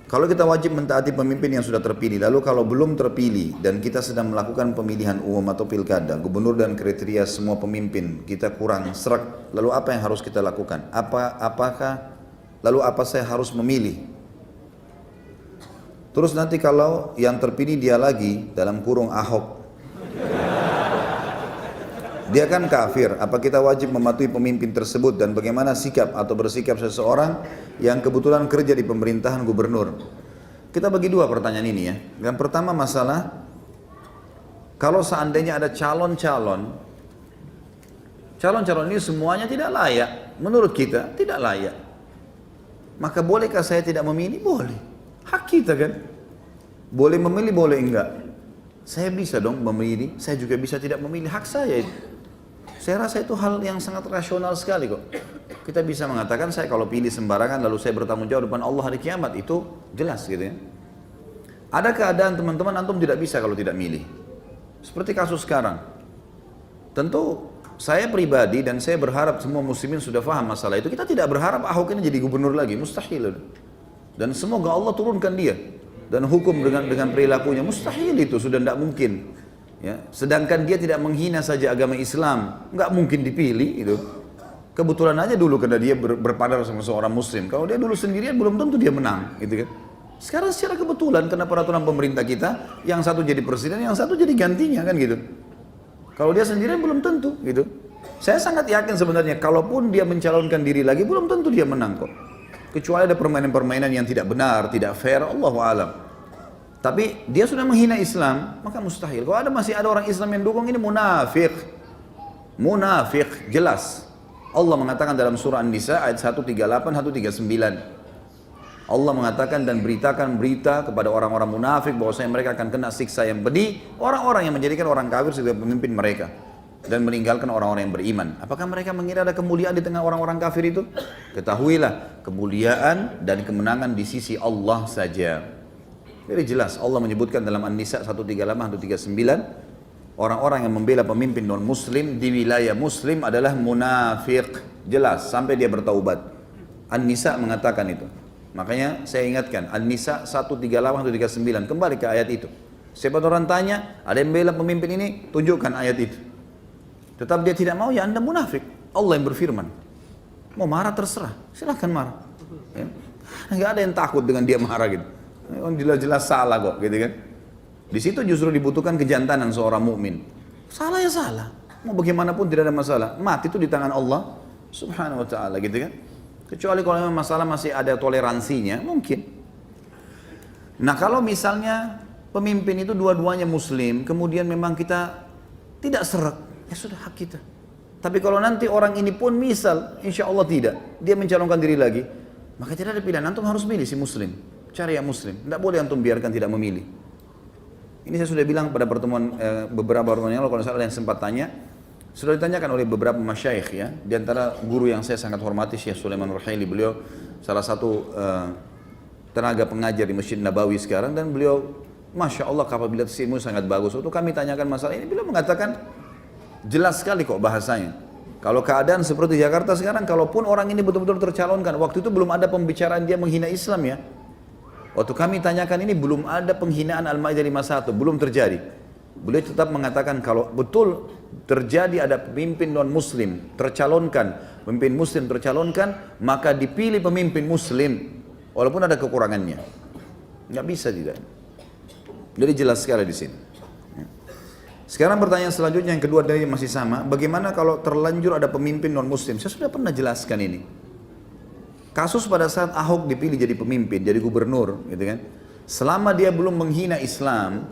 Kalau kita wajib mentaati pemimpin yang sudah terpilih, lalu kalau belum terpilih dan kita sedang melakukan pemilihan umum atau pilkada, gubernur dan kriteria semua pemimpin kita kurang serak, lalu apa yang harus kita lakukan? Lalu apa saya harus memilih? Terus nanti kalau yang terpilih dia lagi, dalam kurung Ahok, dia kan kafir, apa kita wajib mematuhi pemimpin tersebut dan bagaimana sikap atau bersikap seseorang yang kebetulan kerja di pemerintahan gubernur? Kita bagi dua pertanyaan ini ya. Yang pertama masalah, kalau seandainya ada calon-calon ini semuanya tidak layak, menurut kita tidak layak. Maka bolehkah saya tidak memilih? Boleh. Hak kita kan. Boleh memilih, boleh enggak. Saya bisa dong memilih, saya juga bisa tidak memilih, hak saya itu. Saya rasa itu hal yang sangat rasional sekali kok. Kita bisa mengatakan saya kalau pilih sembarangan lalu saya bertanggung jawab depan Allah hari kiamat, itu jelas gitu ya. Ada keadaan teman-teman antum tidak bisa kalau tidak milih. Seperti kasus sekarang. Tentu saya pribadi dan saya berharap semua muslimin sudah paham masalah itu. Kita tidak berharap Ahok ini jadi gubernur lagi, mustahil. Dan semoga Allah turunkan dia dan hukum dengan perilakunya, mustahil itu, sudah tidak mungkin. Ya, sedangkan dia tidak menghina saja agama Islam, nggak mungkin dipilih itu. Kebetulan aja dulu karena dia berpadar sama seorang muslim. Kalau dia dulu sendirian belum tentu dia menang, gitu kan. Sekarang secara kebetulan karena peraturan pemerintah kita, yang satu jadi presiden, yang satu jadi gantinya kan gitu. Kalau dia sendirian belum tentu gitu. Saya sangat yakin sebenarnya kalaupun dia mencalonkan diri lagi belum tentu dia menang kok. Kecuali ada permainan-permainan yang tidak benar, tidak fair, Allahu a'lam. Tapi dia sudah menghina Islam, maka mustahil. Kalau masih ada orang Islam yang dukung, ini munafik. Munafik, jelas. Allah mengatakan dalam surah An-Nisa ayat 138, 139. Allah mengatakan dan beritakan berita kepada orang-orang munafik bahwasanya mereka akan kena siksa yang pedih, orang-orang yang menjadikan orang kafir sebagai pemimpin mereka dan meninggalkan orang-orang yang beriman. Apakah mereka mengira ada kemuliaan di tengah orang-orang kafir itu? Ketahuilah, kemuliaan dan kemenangan di sisi Allah saja. Jadi jelas Allah menyebutkan dalam An-Nisa 138, 139, orang-orang yang membela pemimpin non-muslim di wilayah muslim adalah munafik. Jelas, sampai dia bertaubat. An-Nisa mengatakan itu. Makanya saya ingatkan, An-Nisa 138, 139, kembali ke ayat itu. Siapa orang tanya, ada yang membela pemimpin ini, tunjukkan ayat itu. Tetap dia tidak mau, ya Anda munafik. Allah yang berfirman. Mau marah terserah, silahkan marah. Ya. Nggak ada yang takut dengan dia marah gitu. Jelas-jelas salah kok, gitu kan? Di situ justru dibutuhkan kejantanan seorang mukmin. Salah ya salah, mau bagaimanapun tidak ada masalah. Mati itu di tangan Allah Subhanahu Wa Taala, gitu kan? Kecuali kalau memang masalah masih ada toleransinya, mungkin. Nah kalau misalnya pemimpin itu dua-duanya Muslim, kemudian memang kita tidak seret, ya sudah hak kita. Tapi kalau nanti orang ini pun misal, insya Allah tidak, dia mencalonkan diri lagi, maka tidak ada pilihan, antum harus milih si Muslim. Cari yang muslim, tidak boleh antum biarkan tidak memilih. Ini saya sudah bilang pada pertemuan beberapa pertemuan yang lalu, kalau saya yang sempat tanya, sudah ditanyakan oleh beberapa masyayikh ya, di antara guru yang saya sangat hormati Syekh Sulaiman Ruhaili, beliau salah satu tenaga pengajar di Masjid Nabawi sekarang, dan beliau Masya Allah kapabilitas ilmu sangat bagus. Waktu kami tanyakan masalah ini, beliau mengatakan jelas sekali kok bahasanya. Kalau keadaan seperti Jakarta sekarang, kalaupun orang ini betul-betul tercalonkan, waktu itu belum ada pembicaraan dia menghina Islam ya. Waktu kami tanyakan ini belum ada penghinaan Al-Maidah 51, belum terjadi. Beliau tetap mengatakan kalau betul terjadi ada pemimpin non-muslim tercalonkan, pemimpin muslim tercalonkan, maka dipilih pemimpin muslim walaupun ada kekurangannya. Nggak bisa tidak. Jadi jelas sekali di sini. Sekarang pertanyaan selanjutnya yang kedua dari masih sama, bagaimana kalau terlanjur ada pemimpin non-muslim? Saya sudah pernah jelaskan ini. Kasus pada saat Ahok dipilih jadi pemimpin, jadi gubernur, gitu kan? Selama dia belum menghina Islam,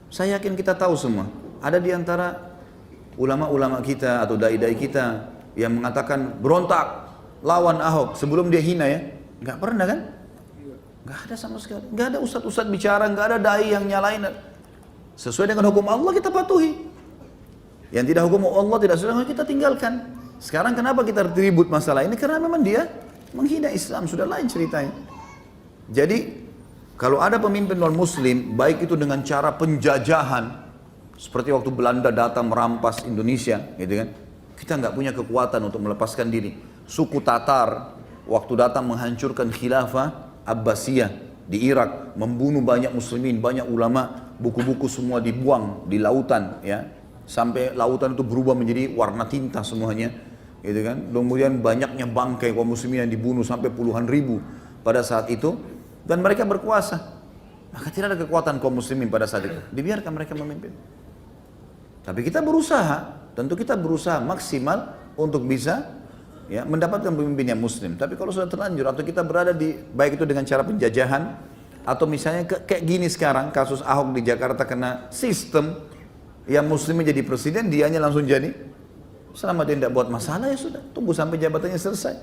saya yakin kita tahu semua. Ada di antara ulama-ulama kita atau dai-dai kita yang mengatakan berontak lawan Ahok sebelum dia hina ya, nggak pernah kan? Nggak ada sama sekali. Nggak ada ustadz-ustadz bicara, nggak ada dai yang nyalain. Sesuai dengan hukum Allah kita patuhi. Yang tidak hukum Allah tidak sesuai kita tinggalkan. Sekarang kenapa kita ribut masalah ini? Karena memang dia menghina Islam, sudah lain ceritanya. Jadi kalau ada pemimpin non-muslim, baik itu dengan cara penjajahan, seperti waktu Belanda datang merampas Indonesia, gitu kan? Kita nggak punya kekuatan untuk melepaskan diri. Suku Tatar, waktu datang menghancurkan khilafah Abbasiyah di Irak, membunuh banyak muslimin, banyak ulama, buku-buku semua dibuang di lautan, ya, sampai lautan itu berubah menjadi warna tinta semuanya, gitu kan. Kemudian banyaknya bangkai kaum muslimin yang dibunuh sampai puluhan ribu pada saat itu, dan mereka berkuasa. Maka tidak ada kekuatan kaum muslimin pada saat itu, dibiarkan mereka memimpin. Tapi kita berusaha, tentu kita berusaha maksimal untuk bisa, ya, mendapatkan pemimpin yang muslim. Tapi kalau sudah terlanjur atau kita berada di, baik itu dengan cara penjajahan atau misalnya kayak gini sekarang kasus Ahok di Jakarta, kena sistem yang muslimnya jadi presiden, dianya langsung jadi, selama dia tidak buat masalah ya sudah, tunggu sampai jabatannya selesai.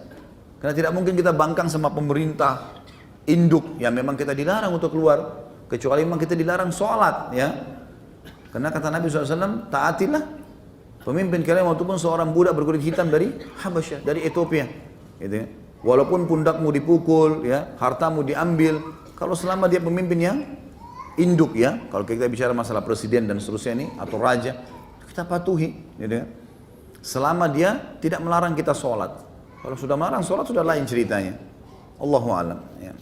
Karena tidak mungkin kita bangkang sama pemerintah induk yang memang kita dilarang untuk keluar, kecuali memang kita dilarang sholat, ya. Karena kata Nabi SAW, taatilah pemimpin kalian walaupun seorang budak berkulit hitam dari Habasyah, dari Ethiopia, gitu ya. Walaupun pundakmu dipukul, ya, hartamu diambil, kalau selama dia pemimpin yang induk, ya, kalau kita bicara masalah presiden dan seterusnya ini atau raja, kita patuhi, gitu ya. Selama dia tidak melarang kita sholat. Kalau sudah melarang sholat sudah lain ceritanya. Allahu a'lam. Ya.